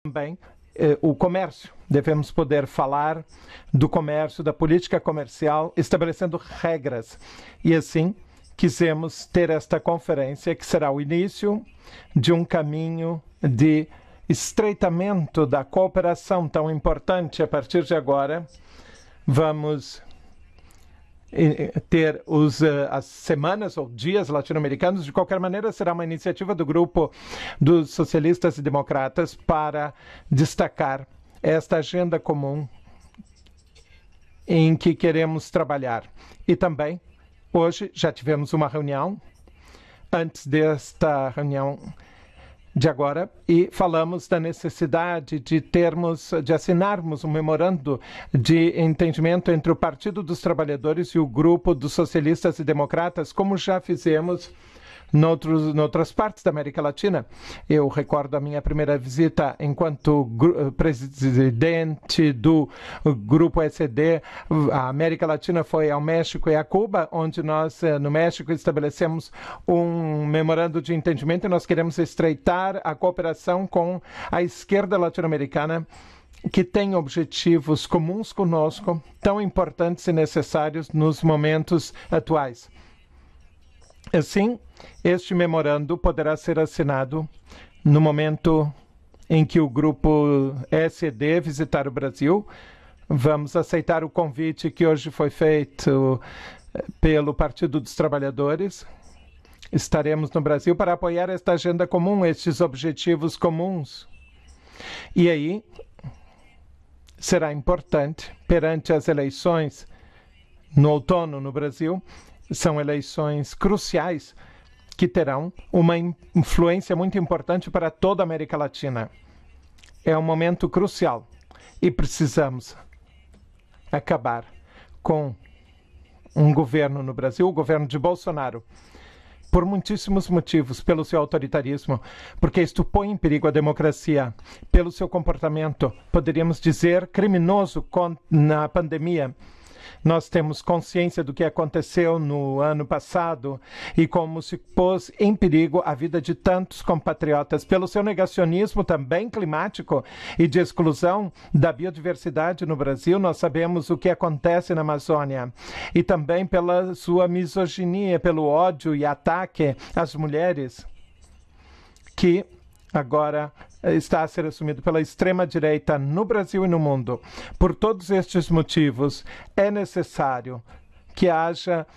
Também o comércio. Devemos poder falar do comércio, da política comercial, estabelecendo regras. E assim, quisemos ter esta conferência, que será o início de um caminho de estreitamento da cooperação tão importante. A partir de agora, vamos ter as semanas ou dias latino-americanos. De qualquer maneira, será uma iniciativa do grupo dos socialistas e democratas para destacar esta agenda comum em que queremos trabalhar. E também, hoje, já tivemos uma reunião, antes desta reunião de agora, e falamos da necessidade de assinarmos um memorando de entendimento entre o Partido dos Trabalhadores e o grupo dos socialistas e democratas, como já fizemos noutras partes da América Latina. Eu recordo a minha primeira visita enquanto presidente do Grupo SD. A América Latina foi ao México e a Cuba, onde nós, no México, estabelecemos um memorando de entendimento e nós queremos estreitar a cooperação com a esquerda latino-americana, que tem objetivos comuns conosco, tão importantes e necessários nos momentos atuais. Assim, este memorando poderá ser assinado no momento em que o grupo SD visitar o Brasil. Vamos aceitar o convite que hoje foi feito pelo Partido dos Trabalhadores. Estaremos no Brasil para apoiar esta agenda comum, estes objetivos comuns. E aí, será importante, perante as eleições no outono no Brasil, são eleições cruciais que terão uma influência muito importante para toda a América Latina. É um momento crucial e precisamos acabar com um governo no Brasil, o governo de Bolsonaro, por muitíssimos motivos, pelo seu autoritarismo, porque isto põe em perigo a democracia, pelo seu comportamento, poderíamos dizer, criminoso na pandemia. Nós temos consciência do que aconteceu no ano passado e como se pôs em perigo a vida de tantos compatriotas pelo seu negacionismo também climático e de exclusão da biodiversidade no Brasil. Nós sabemos o que acontece na Amazônia e também pela sua misoginia, pelo ódio e ataque às mulheres, que agora está a ser assumido pela extrema-direita no Brasil e no mundo. Por todos estes motivos, é necessário que haja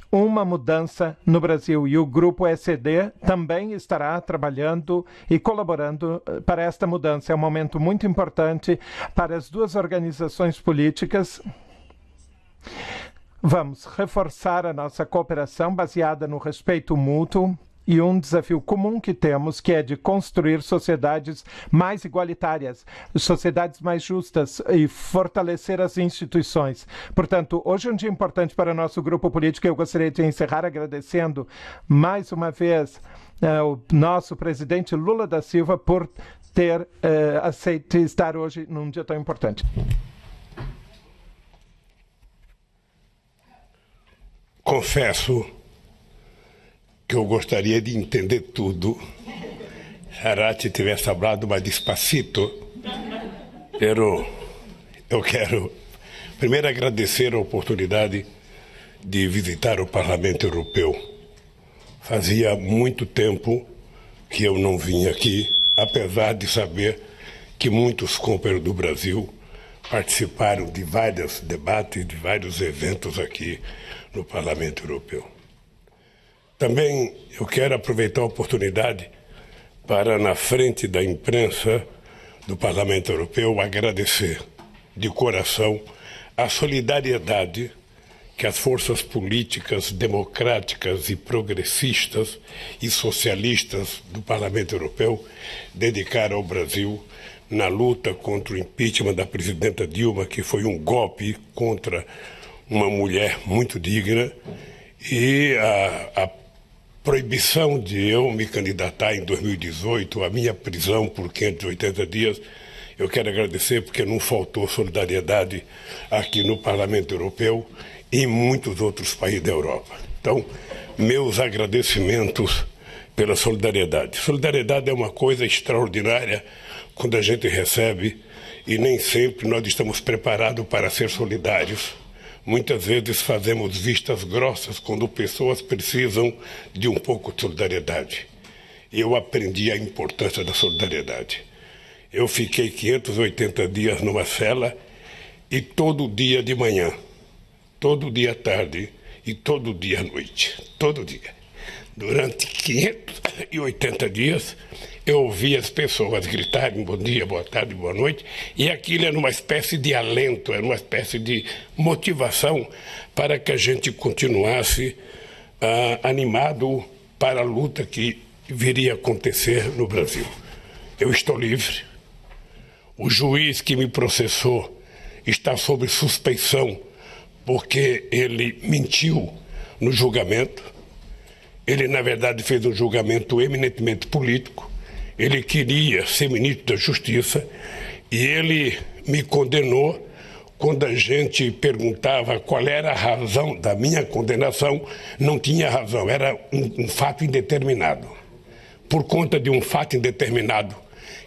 uma mudança no Brasil e o Grupo SD também estará trabalhando e colaborando para esta mudança. É um momento muito importante para as duas organizações políticas. Vamos reforçar a nossa cooperação baseada no respeito mútuo e um desafio comum que temos, que é de construir sociedades mais igualitárias, sociedades mais justas e fortalecer as instituições. Portanto, hoje é um dia importante para o nosso grupo político. Eu gostaria de encerrar agradecendo mais uma vez o nosso presidente Lula da Silva por ter aceito estar hoje num dia tão importante. Confesso que eu gostaria de entender tudo se Arati tivesse falado mais despacito. Eu quero primeiro agradecer a oportunidade de visitar o Parlamento Europeu. Fazia muito tempo que eu não vinha aqui, apesar de saber que muitos companheiros do Brasil participaram de vários debates, de vários eventos aqui no Parlamento Europeu. Também eu quero aproveitar a oportunidade para, na frente da imprensa do Parlamento Europeu, agradecer de coração a solidariedade que as forças políticas democráticas e progressistas e socialistas do Parlamento Europeu dedicaram ao Brasil na luta contra o impeachment da presidenta Dilma, que foi um golpe contra uma mulher muito digna, e a proibição de eu me candidatar em 2018, a minha prisão por 580 dias, eu quero agradecer porque não faltou solidariedade aqui no Parlamento Europeu e em muitos outros países da Europa. Então, meus agradecimentos pela solidariedade. Solidariedade é uma coisa extraordinária quando a gente recebe, e nem sempre nós estamos preparados para ser solidários. Muitas vezes fazemos vistas grossas quando pessoas precisam de um pouco de solidariedade. Eu aprendi a importância da solidariedade. Eu fiquei 580 dias numa cela e todo dia de manhã, todo dia à tarde e todo dia à noite, todo dia. Durante 580 dias, eu ouvia as pessoas gritarem bom dia, boa tarde, boa noite, e aquilo era uma espécie de alento, era uma espécie de motivação para que a gente continuasse animado para a luta que viria a acontecer no Brasil. Eu estou livre. O juiz que me processou está sob suspeição porque ele mentiu no julgamento. Ele, na verdade, fez um julgamento eminentemente político. Ele queria ser ministro da Justiça e ele me condenou. Quando a gente perguntava qual era a razão da minha condenação, não tinha razão, era um fato indeterminado. Por conta de um fato indeterminado,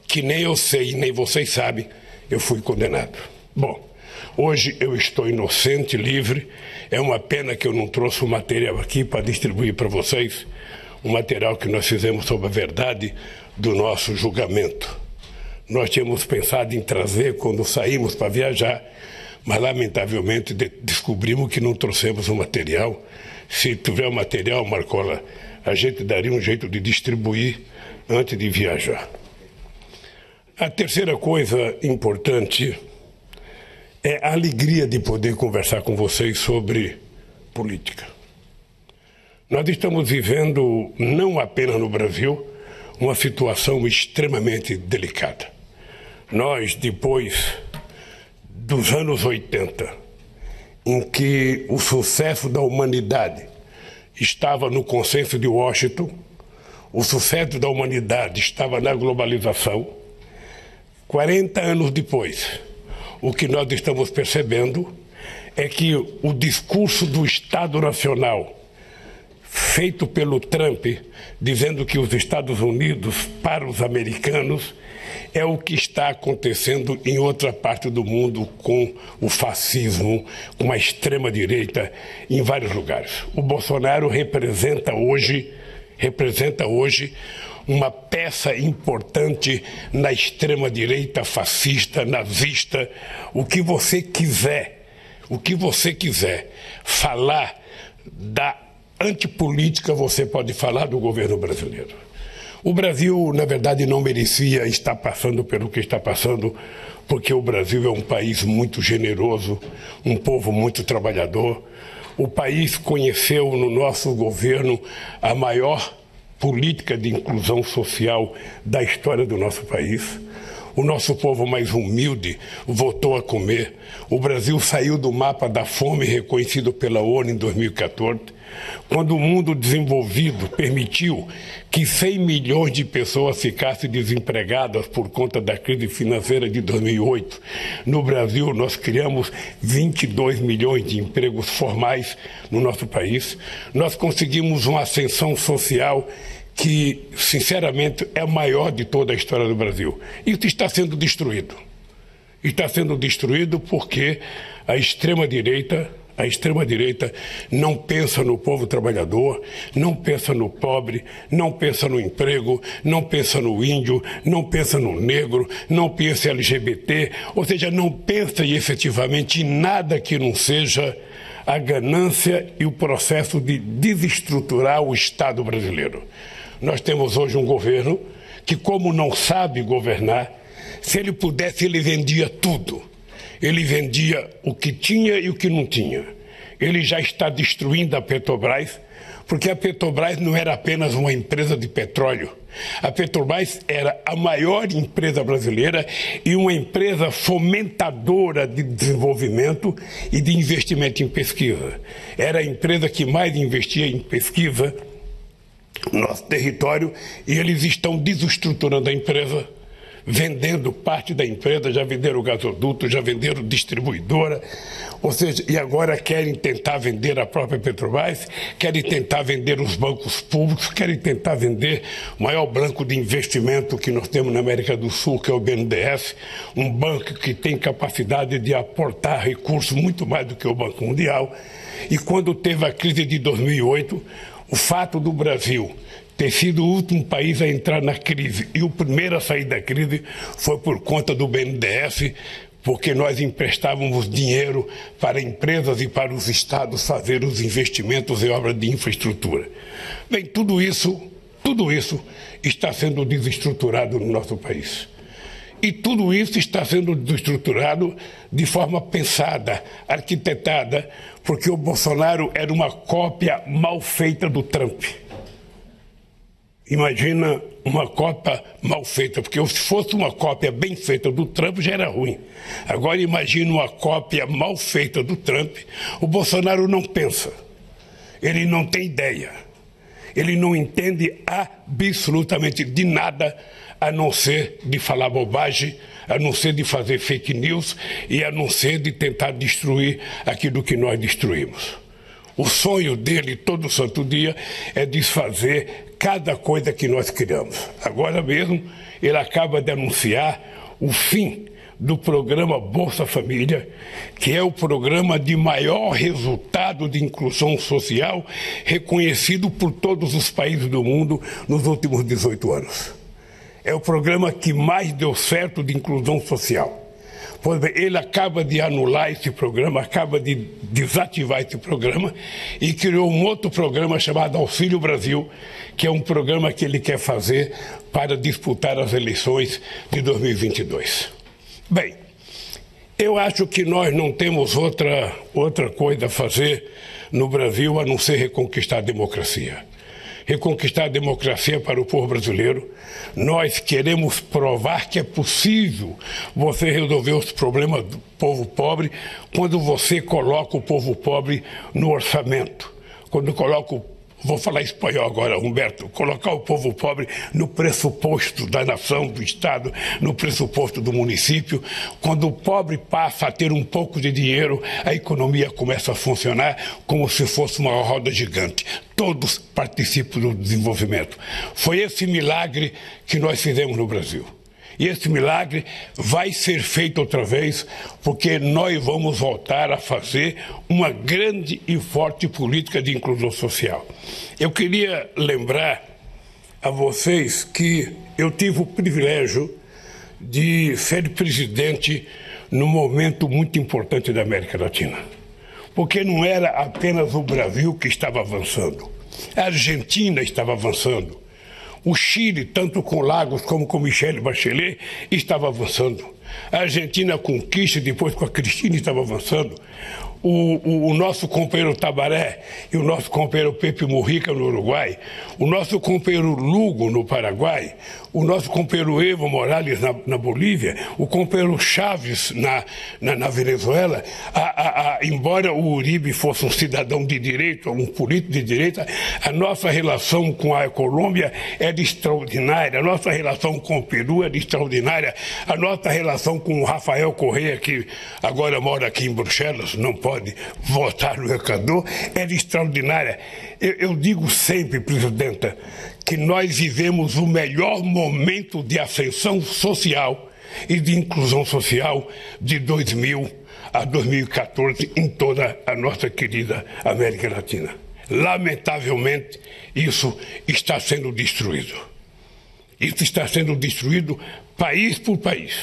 que nem eu sei e nem vocês sabem, eu fui condenado. Bom, hoje eu estou inocente, livre. É uma pena que eu não trouxe o material aqui para distribuir para vocês, o material que nós fizemos sobre a verdade do nosso julgamento. Nós tínhamos pensado em trazer quando saímos para viajar, mas lamentavelmente descobrimos que não trouxemos o material. Se tiver o material, Marcola, a gente daria um jeito de distribuir antes de viajar. A terceira coisa importante é a alegria de poder conversar com vocês sobre política. Nós estamos vivendo, não apenas no Brasil, uma situação extremamente delicada. Nós, depois dos anos 80, em que o sucesso da humanidade estava no consenso de Washington, o sucesso da humanidade estava na globalização, 40 anos depois, o que nós estamos percebendo é que o discurso do Estado Nacional, feito pelo Trump, dizendo que os Estados Unidos para os americanos, é o que está acontecendo em outra parte do mundo com o fascismo, com a extrema-direita em vários lugares. O Bolsonaro representa hoje uma peça importante na extrema-direita fascista, nazista. O que você quiser falar da antipolítica, você pode falar do governo brasileiro. O Brasil, na verdade, não merecia estar passando pelo que está passando, porque o Brasil é um país muito generoso, um povo muito trabalhador. O país conheceu no nosso governo a maior política de inclusão social da história do nosso país. O nosso povo mais humilde voltou a comer. O Brasil saiu do mapa da fome reconhecido pela ONU em 2014, quando o mundo desenvolvido permitiu que 100 milhões de pessoas ficassem desempregadas por conta da crise financeira de 2008. No Brasil, nós criamos 22 milhões de empregos formais no nosso país. Nós conseguimos uma ascensão social que, sinceramente, é a maior de toda a história do Brasil. Isso está sendo destruído. Está sendo destruído porque a extrema-direita não pensa no povo trabalhador, não pensa no pobre, não pensa no emprego, não pensa no índio, não pensa no negro, não pensa em LGBT, ou seja, não pensa efetivamente em nada que não seja a ganância e o processo de desestruturar o Estado brasileiro. Nós temos hoje um governo que, como não sabe governar, se ele pudesse, ele vendia tudo. Ele vendia o que tinha e o que não tinha. Ele já está destruindo a Petrobras, porque a Petrobras não era apenas uma empresa de petróleo. A Petrobras era a maior empresa brasileira e uma empresa fomentadora de desenvolvimento e de investimento em pesquisa. Era a empresa que mais investia em pesquisa no nosso território, e eles estão desestruturando a empresa, vendendo parte da empresa, já venderam gasoduto, já venderam distribuidora, ou seja, e agora querem tentar vender a própria Petrobras, querem tentar vender os bancos públicos, querem tentar vender o maior banco de investimento que nós temos na América do Sul, que é o BNDES, um banco que tem capacidade de aportar recursos muito mais do que o Banco Mundial. E quando teve a crise de 2008, o fato do Brasil ter sido o último país a entrar na crise e o primeiro a sair da crise foi por conta do BNDES, porque nós emprestávamos dinheiro para empresas e para os estados fazer os investimentos em obras de infraestrutura. Bem, tudo isso está sendo desestruturado no nosso país. E tudo isso está sendo desestruturado de forma pensada, arquitetada, porque o Bolsonaro era uma cópia mal feita do Trump. Imagina uma cópia mal feita, porque se fosse uma cópia bem feita do Trump já era ruim. Agora imagina uma cópia mal feita do Trump. O Bolsonaro não pensa, ele não tem ideia, ele não entende absolutamente de nada, a não ser de falar bobagem, a não ser de fazer fake news e a não ser de tentar destruir aquilo que nós destruímos. O sonho dele, todo santo dia, é desfazer cada coisa que nós criamos. Agora mesmo, ele acaba de anunciar o fim do programa Bolsa Família, que é o programa de maior resultado de inclusão social reconhecido por todos os países do mundo nos últimos 18 anos. É o programa que mais deu certo de inclusão social. Pois bem, ele acaba de anular esse programa, acaba de desativar esse programa e criou um outro programa chamado Auxílio Brasil, que é um programa que ele quer fazer para disputar as eleições de 2022. Bem, eu acho que nós não temos outra coisa a fazer no Brasil a não ser reconquistar a democracia. Reconquistar a democracia para o povo brasileiro. Nós queremos provar que é possível você resolver os problemas do povo pobre quando você coloca o povo pobre no orçamento. Quando coloca vou falar espanhol agora, Humberto, colocar o povo pobre no pressuposto da nação, do Estado, no pressuposto do município. Quando o pobre passa a ter um pouco de dinheiro, a economia começa a funcionar como se fosse uma roda gigante. Todos participam do desenvolvimento. Foi esse milagre que nós fizemos no Brasil. E esse milagre vai ser feito outra vez, porque nós vamos voltar a fazer uma grande e forte política de inclusão social. Eu queria lembrar a vocês que eu tive o privilégio de ser presidente num momento muito importante da América Latina. Porque não era apenas o Brasil que estava avançando, a Argentina estava avançando. O Chile, tanto com Lagos como com Michelle Bachelet, estava avançando. A Argentina com Kirchner, depois com a Cristina, estava avançando. O nosso companheiro Tabaré e o nosso companheiro Pepe Mujica no Uruguai, o nosso companheiro Lugo no Paraguai, o nosso companheiro Evo Morales na Bolívia, o companheiro Chaves na Venezuela, embora o Uribe fosse um cidadão de direito, um político de direita, a nossa relação com a Colômbia era extraordinária, a nossa relação com o Peru era extraordinária, a nossa relação com o Rafael Correa, que agora mora aqui em Bruxelas, não pode votar no Equador, era extraordinária. Eu digo sempre, presidenta, que nós vivemos o melhor momento de ascensão social e de inclusão social de 2000 a 2014 em toda a nossa querida América Latina. Lamentavelmente, isso está sendo destruído. Isso está sendo destruído país por país.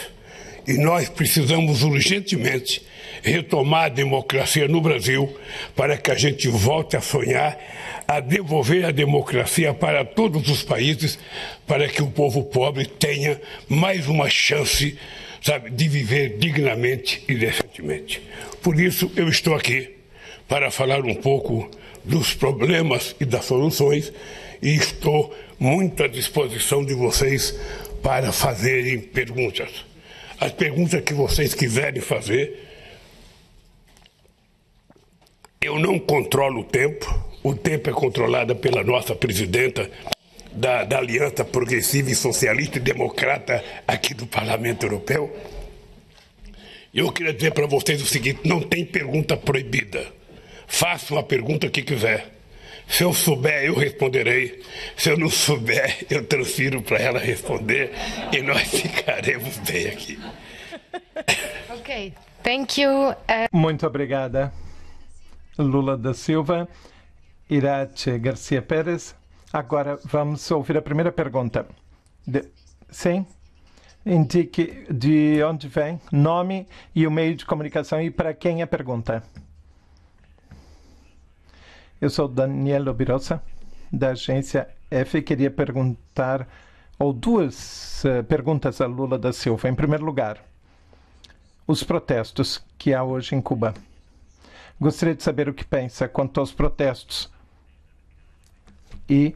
E nós precisamos urgentemente retomar a democracia no Brasil para que a gente volte a sonhar, a devolver a democracia para todos os países, para que o povo pobre tenha mais uma chance, sabe, de viver dignamente e decentemente. Por isso eu estou aqui para falar um pouco dos problemas e das soluções e estou muito à disposição de vocês para fazerem perguntas. As perguntas que vocês quiserem fazer. Eu não controlo o tempo é controlado pela nossa presidenta, da Aliança Progressiva e Socialista e Democrata aqui do Parlamento Europeu. Eu queria dizer para vocês o seguinte: não tem pergunta proibida. Façam a pergunta que quiser. Se eu souber, eu responderei. Se eu não souber, eu transfiro para ela responder e nós ficaremos bem aqui. Ok, thank you. Muito obrigada, Lula da Silva. Irache Garcia Pérez. Agora vamos ouvir a primeira pergunta. Sim? Indique de onde vem, nome e o meio de comunicação e para quem é a pergunta. Eu sou Daniel Lobirosa, da agência F. Queria perguntar, ou duas perguntas a Lula da Silva. Em primeiro lugar, os protestos que há hoje em Cuba. Gostaria de saber o que pensa quanto aos protestos e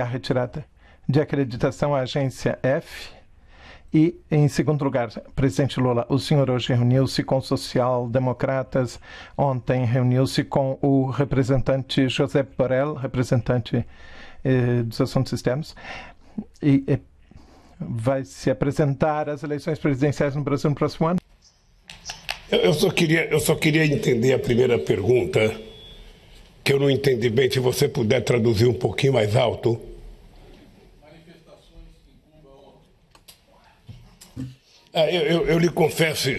a retirada de acreditação à agência F. E, em segundo lugar, presidente Lula, o senhor hoje reuniu-se com social-democratas, ontem reuniu-se com o representante José Borrell, representante dos assuntos externos, e vai se apresentar às eleições presidenciais no Brasil no próximo ano? Eu só queria entender a primeira pergunta, que eu não entendi bem. Se você puder traduzir um pouquinho mais alto. Manifestações em Cuba ontem. Eu lhe confesso.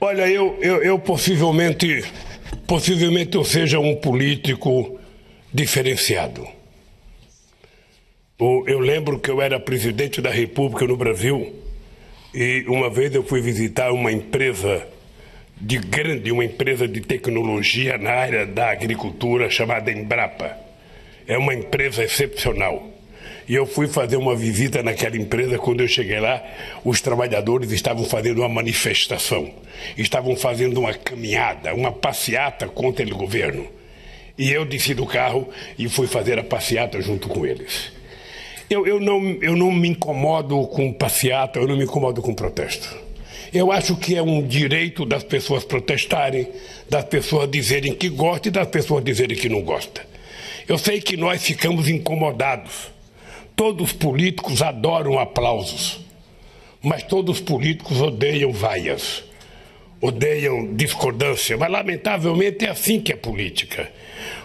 Olha, eu possivelmente eu seja um político diferenciado. Eu lembro que eu era presidente da República no Brasil e uma vez eu fui visitar uma empresa uma empresa de tecnologia na área da agricultura chamada Embrapa. É uma empresa excepcional. E eu fui fazer uma visita naquela empresa. Quando eu cheguei lá, os trabalhadores estavam fazendo uma manifestação, estavam fazendo uma caminhada, uma passeata contra o governo. E eu desci do carro e fui fazer a passeata junto com eles. Eu não me incomodo com passeata, eu não me incomodo com protesto. Eu acho que é um direito das pessoas protestarem, das pessoas dizerem que gostam e das pessoas dizerem que não gostam. Eu sei que nós ficamos incomodados. Todos os políticos adoram aplausos, mas todos os políticos odeiam vaias, odeiam discordância. Mas, lamentavelmente, é assim que é política.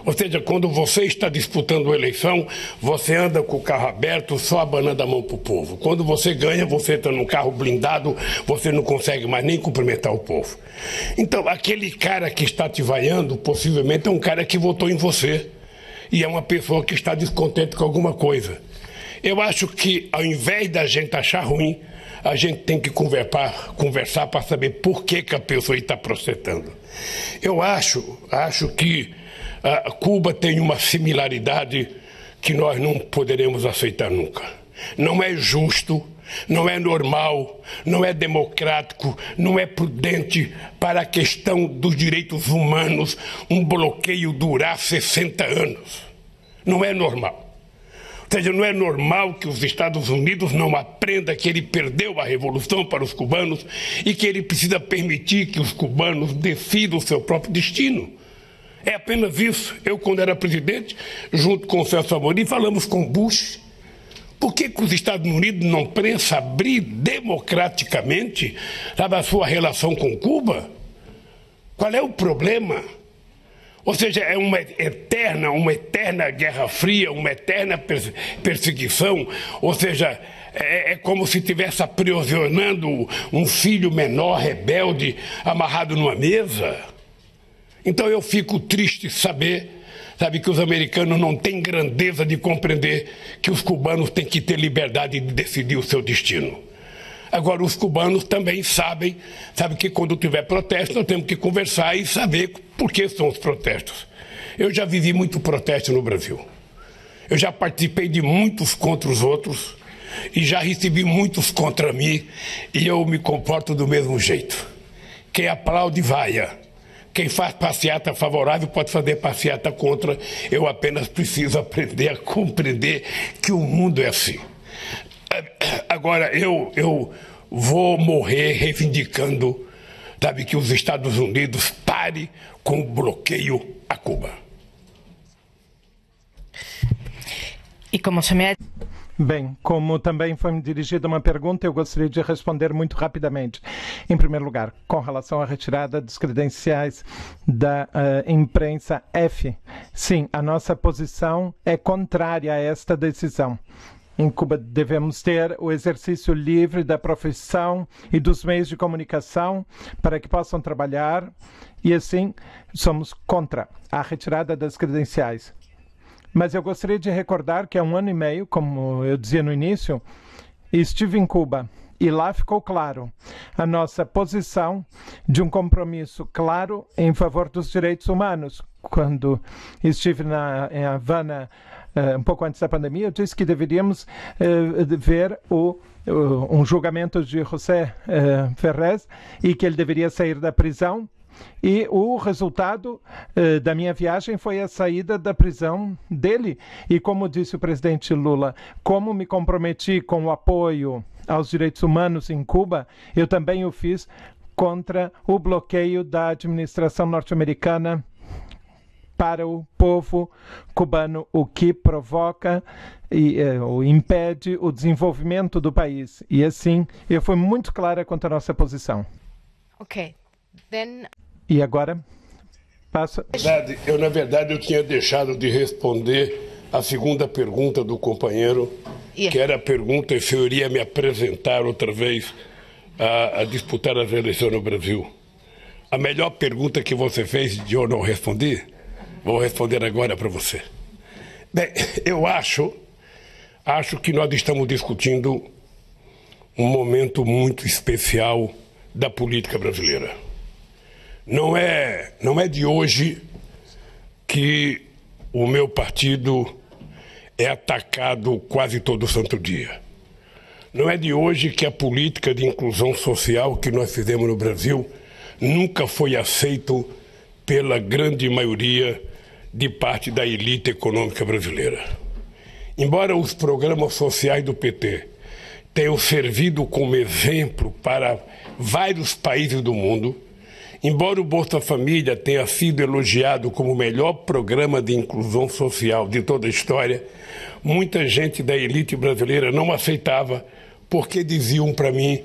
Ou seja, quando você está disputando a eleição, você anda com o carro aberto, só abanando a mão para o povo. Quando você ganha, você entra num carro blindado, você não consegue mais nem cumprimentar o povo. Então, aquele cara que está te vaiando, possivelmente é um cara que votou em você. E é uma pessoa que está descontente com alguma coisa. Eu acho que, ao invés da gente achar ruim, a gente tem que conversar para saber por que a pessoa está protestando. Eu acho que Cuba tem uma similaridade que nós não poderemos aceitar nunca. Não é justo, não é normal, não é democrático, não é prudente para a questão dos direitos humanos um bloqueio durar 60 anos. Não é normal. Ou seja, não é normal que os Estados Unidos não aprendam que ele perdeu a revolução para os cubanos e que ele precisa permitir que os cubanos decidam o seu próprio destino. É apenas isso. Eu, quando era presidente, junto com o Celso Amorim, falamos com Bush. Por que os Estados Unidos não pensam abrir democraticamente, sabe, a sua relação com Cuba? Qual é o problema? Ou seja, é uma eterna guerra fria, uma eterna perseguição. Ou seja, é como se estivesse aprisionando um filho menor, rebelde, amarrado numa mesa. Então eu fico triste saber, sabe, que os americanos não têm grandeza de compreender que os cubanos têm que ter liberdade de decidir o seu destino. Agora, os cubanos também sabem, que quando tiver protesto, nós temos que conversar e saber por que são os protestos. Eu já vivi muito protesto no Brasil. Eu já participei de muitos contra os outros e já recebi muitos contra mim e eu me comporto do mesmo jeito. Quem aplaude, vaia. Quem faz passeata favorável pode fazer passeata contra. Eu apenas preciso aprender a compreender que o mundo é assim. Agora, eu vou morrer reivindicando, sabe, que os Estados Unidos pare com o bloqueio a Cuba. E como se me... Bem, como também foi me dirigida uma pergunta, eu gostaria de responder muito rapidamente. Em primeiro lugar, com relação à retirada dos credenciais da imprensa F, sim, a nossa posição é contrária a esta decisão. Em Cuba devemos ter o exercício livre da profissão e dos meios de comunicação para que possam trabalhar e assim somos contra a retirada das credenciais. Mas eu gostaria de recordar que há 1 ano e meio, como eu dizia no início, estive em Cuba e lá ficou claro a nossa posição de um compromisso claro em favor dos direitos humanos. Quando estive em Havana, um pouco antes da pandemia, eu disse que deveríamos ver um julgamento de José Ferrez e que ele deveria sair da prisão. E o resultado da minha viagem foi a saída da prisão dele. E como disse o presidente Lula, como me comprometi com o apoio aos direitos humanos em Cuba, eu também o fiz contra o bloqueio da administração norte-americana para o povo cubano, o que provoca ou impede o desenvolvimento do país. E assim, eu fui muito clara quanto à nossa posição. Ok. Then... E agora, passo... Na verdade, eu tinha deixado de responder a segunda pergunta do companheiro, que era a pergunta se eu iria me apresentar outra vez a disputar as eleições no Brasil. A melhor pergunta que você fez e eu não respondi, vou responder agora para você. Bem, eu acho que nós estamos discutindo um momento muito especial da política brasileira. Não é de hoje que o meu partido é atacado quase todo santo dia. Não é de hoje que a política de inclusão social que nós fizemos no Brasil nunca foi aceito pela grande maioria de parte da elite econômica brasileira. Embora os programas sociais do PT tenham servido como exemplo para vários países do mundo, embora o Bolsa Família tenha sido elogiado como o melhor programa de inclusão social de toda a história, muita gente da elite brasileira não aceitava porque diziam para mim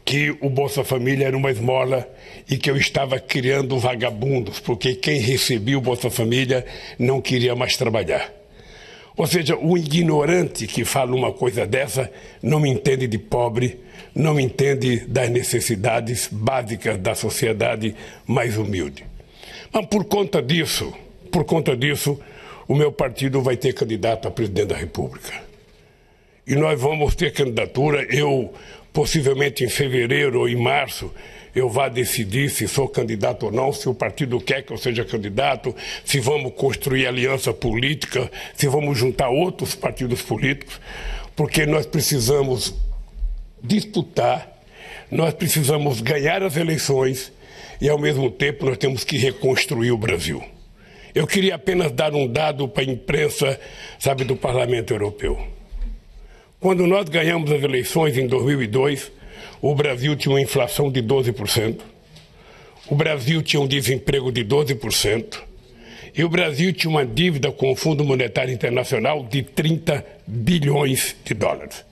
que o Bolsa Família era uma esmola e que eu estava criando vagabundos, porque quem recebia o Bolsa Família não queria mais trabalhar. Ou seja, o ignorante que fala uma coisa dessa não me entende de pobre, não me entende das necessidades básicas da sociedade mais humilde. Mas por conta disso, o meu partido vai ter candidato a presidente da República. E nós vamos ter candidatura, possivelmente em fevereiro ou em março, eu vá decidir se sou candidato ou não, se o partido quer que eu seja candidato, se vamos construir aliança política, se vamos juntar outros partidos políticos, porque nós precisamos disputar, nós precisamos ganhar as eleições e, ao mesmo tempo, nós temos que reconstruir o Brasil. Eu queria apenas dar um dado para a imprensa, do Parlamento Europeu. Quando nós ganhamos as eleições em 2002, o Brasil tinha uma inflação de 12%, o Brasil tinha um desemprego de 12%, e o Brasil tinha uma dívida com o Fundo Monetário Internacional de 30 bilhões de dólares.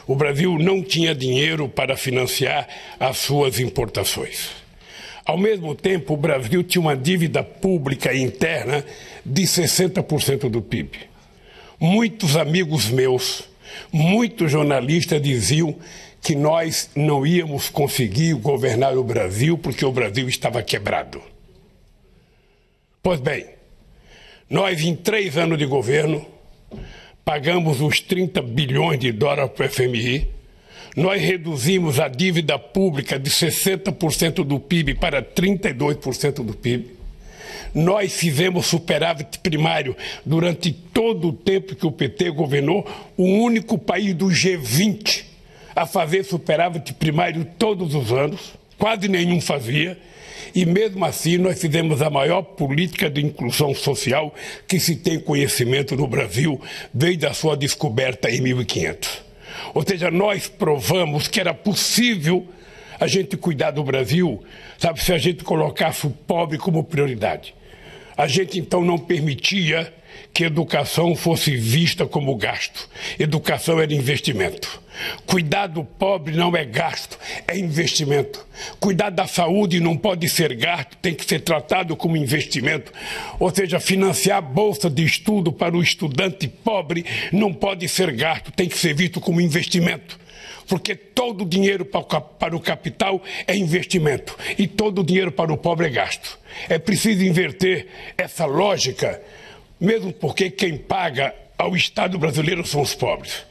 O Brasil não tinha dinheiro para financiar as suas importações. Ao mesmo tempo, o Brasil tinha uma dívida pública interna de 60% do PIB. Muitos amigos meus, muitos jornalistas diziam que nós não íamos conseguir governar o Brasil porque o Brasil estava quebrado. Pois bem, nós em 3 anos de governo pagamos os 30 bilhões de dólares para o FMI, nós reduzimos a dívida pública de 60% do PIB para 32% do PIB, nós fizemos superávit primário durante todo o tempo que o PT governou, o único país do G20 a fazer superávit primário todos os anos, quase nenhum fazia, e mesmo assim nós fizemos a maior política de inclusão social que se tem conhecimento no Brasil desde a sua descoberta em 1500. Ou seja, nós provamos que era possível a gente cuidar do Brasil, sabe, se a gente colocasse o pobre como prioridade. A gente, então, não permitia que educação fosse vista como gasto. Educação era investimento. Cuidar do pobre não é gasto, é investimento. Cuidar da saúde não pode ser gasto, tem que ser tratado como investimento. Ou seja, financiar a bolsa de estudo para o estudante pobre não pode ser gasto, tem que ser visto como investimento. Porque todo o dinheiro para o capital é investimento e todo o dinheiro para o pobre é gasto. É preciso inverter essa lógica, mesmo porque quem paga ao Estado brasileiro são os pobres.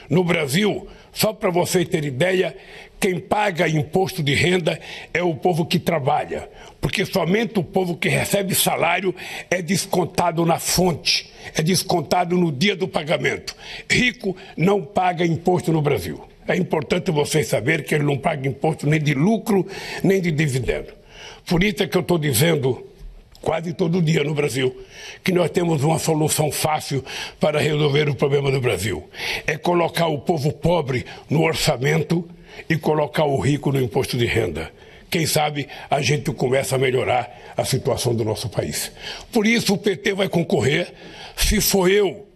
No Brasil, só para vocês terem ideia, quem paga imposto de renda é o povo que trabalha, porque somente o povo que recebe salário é descontado na fonte, é descontado no dia do pagamento. Rico não paga imposto no Brasil. É importante vocês saberem que ele não paga imposto nem de lucro, nem de dividendo. Por isso é que eu estou dizendo, quase todo dia no Brasil, que nós temos uma solução fácil para resolver o problema do Brasil. É colocar o povo pobre no orçamento e colocar o rico no imposto de renda. Quem sabe a gente começa a melhorar a situação do nosso país. Por isso o PT vai concorrer. Se for eu,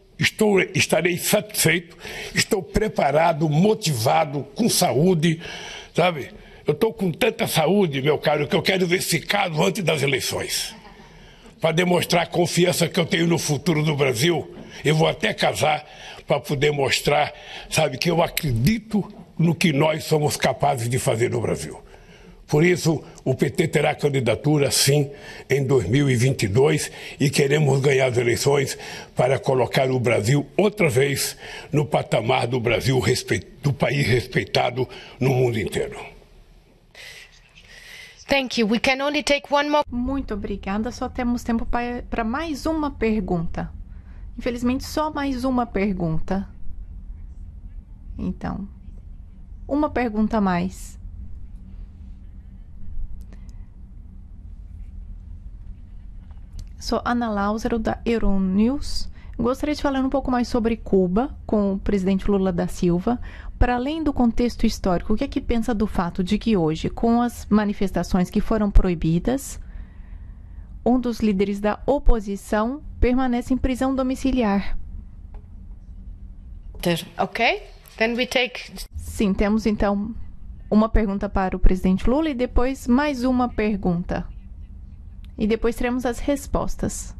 estarei satisfeito, estou preparado, motivado, com saúde, sabe? Eu estou com tanta saúde, meu caro, que eu quero ver esse caso antes das eleições. Para demonstrar a confiança que eu tenho no futuro do Brasil, eu vou até casar para poder mostrar, sabe, que eu acredito no que nós somos capazes de fazer no Brasil. Por isso, o PT terá candidatura, sim, em 2022 e queremos ganhar as eleições para colocar o Brasil outra vez no patamar do Brasil, do país respeitado no mundo inteiro. Thank you. We can only take one more. Muito obrigada. Só temos tempo para mais uma pergunta. Infelizmente, só mais uma pergunta. Então, uma pergunta a mais. Sou Ana Lázaro, da Euronews. Gostaria de falar um pouco mais sobre Cuba, com o presidente Lula da Silva. Para além do contexto histórico, o que é que pensa do fato de que hoje, com as manifestações que foram proibidas, um dos líderes da oposição permanece em prisão domiciliar? Ok, then we take... Sim, temos então uma pergunta para o presidente Lula e depois mais uma pergunta. E depois teremos as respostas.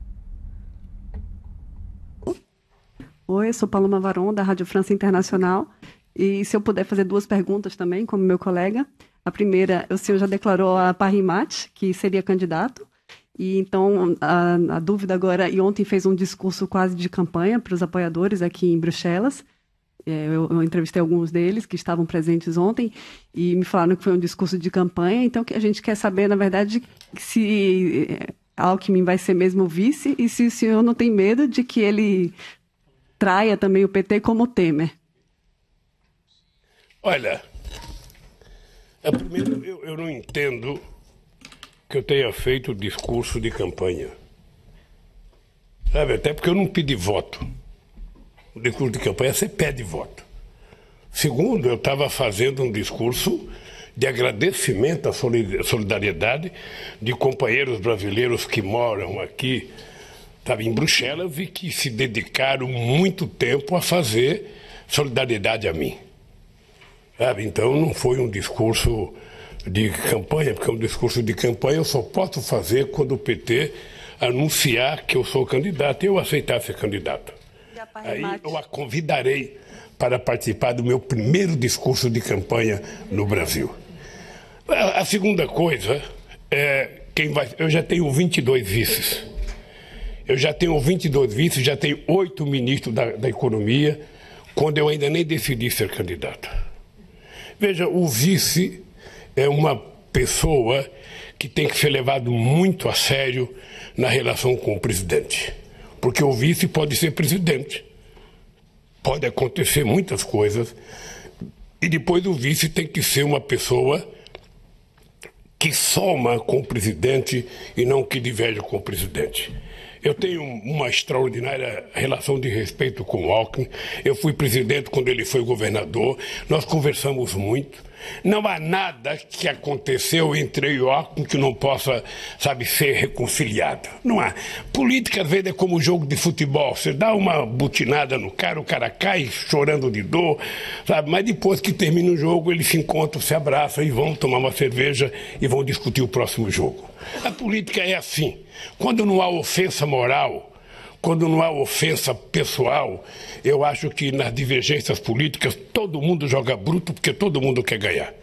Oi, eu sou Paloma Varon, da Rádio França Internacional. E se eu puder fazer duas perguntas também, como meu colega. A primeira, o senhor já declarou a Parimat, que seria candidato. E então, a dúvida agora, e ontem fez um discurso quase de campanha para os apoiadores aqui em Bruxelas. Eu entrevistei alguns deles que estavam presentes ontem e me falaram que foi um discurso de campanha. Então, que a gente quer saber, na verdade, se Alckmin vai ser mesmo vice e se o senhor não tem medo de que ele traia também o PT como Temer. Olha, primeiro, eu não entendo que eu tenha feito discurso de campanha. Sabe, até porque eu não pedi voto. O discurso de campanha você pede voto. Segundo, eu estava fazendo um discurso de agradecimento à solidariedade de companheiros brasileiros que moram aqui, sabe, em Bruxelas e que se dedicaram muito tempo a fazer solidariedade a mim. Sabe? Então não foi um discurso de campanha, porque um discurso de campanha eu só posso fazer quando o PT anunciar que eu sou candidato e eu aceitar ser candidato. Aí eu a convidarei para participar do meu primeiro discurso de campanha no Brasil. A segunda coisa é eu já tenho 22 vices. Eu já tenho 22 vices, já tenho 8 ministros da Economia, quando eu ainda nem decidi ser candidato. Veja, o vice é uma pessoa que tem que ser levado muito a sério na relação com o presidente. Porque o vice pode ser presidente. Pode acontecer muitas coisas. E depois o vice tem que ser uma pessoa que soma com o presidente e não que diverge com o presidente. Eu tenho uma extraordinária relação de respeito com o Alckmin. Eu fui presidente quando ele foi governador. Nós conversamos muito. Não há nada que aconteceu entre eu e Alckmin que não possa, sabe, ser reconciliado. Não há. Política, às vezes, é como jogo de futebol. Você dá uma butinada no cara, o cara cai chorando de dor, sabe? Mas depois que termina o jogo, eles se encontram, se abraçam e vão tomar uma cerveja e vão discutir o próximo jogo. A política é assim. Quando não há ofensa moral, quando não há ofensa pessoal, eu acho que nas divergências políticas todo mundo joga bruto porque todo mundo quer ganhar.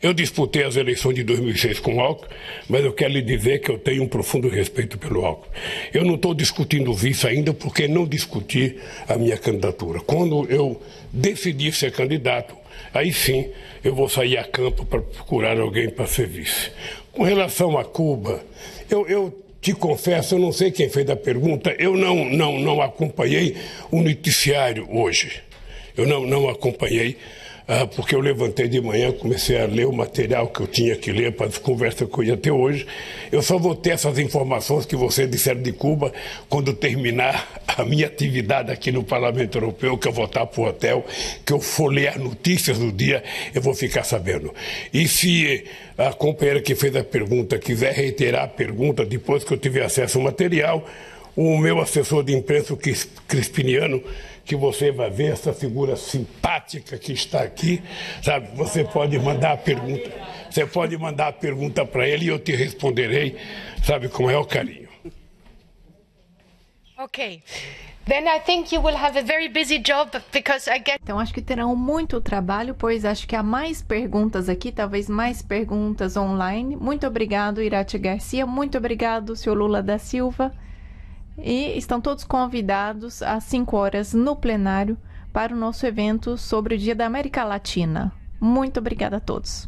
Eu disputei as eleições de 2006 com o Alckmin, mas eu quero lhe dizer que eu tenho um profundo respeito pelo Alckmin. Eu não estou discutindo vice ainda porque não discuti a minha candidatura. Quando eu decidi ser candidato, aí sim eu vou sair a campo para procurar alguém para ser vice. Com relação a Cuba, eu te confesso, eu não sei quem fez a pergunta, eu não acompanhei o noticiário hoje. Eu não acompanhei, porque eu levantei de manhã, comecei a ler o material que eu tinha que ler para as conversas que eu ia ter hoje. Eu só vou ter essas informações que vocês disseram de Cuba quando terminar a minha atividade aqui no Parlamento Europeu, que eu vou estar para o hotel, que eu for ler as notícias do dia, eu vou ficar sabendo. E se a companheira que fez a pergunta quiser reiterar a pergunta depois que eu tiver acesso ao material, o meu assessor de imprensa, o Crispiniano, que você vai ver essa figura simpática que está aqui, sabe? Você pode mandar a pergunta para ele e eu te responderei, sabe, com o maior carinho. Okay. Then I think you will have a very busy job because I get... Então, acho que terão muito trabalho, pois acho que há mais perguntas aqui, talvez mais perguntas online. Muito obrigado, Irati Garcia. Muito obrigado, senhor Lula da Silva. E estão todos convidados às 5 horas no plenário para o nosso evento sobre o Dia da América Latina. Muito obrigada a todos.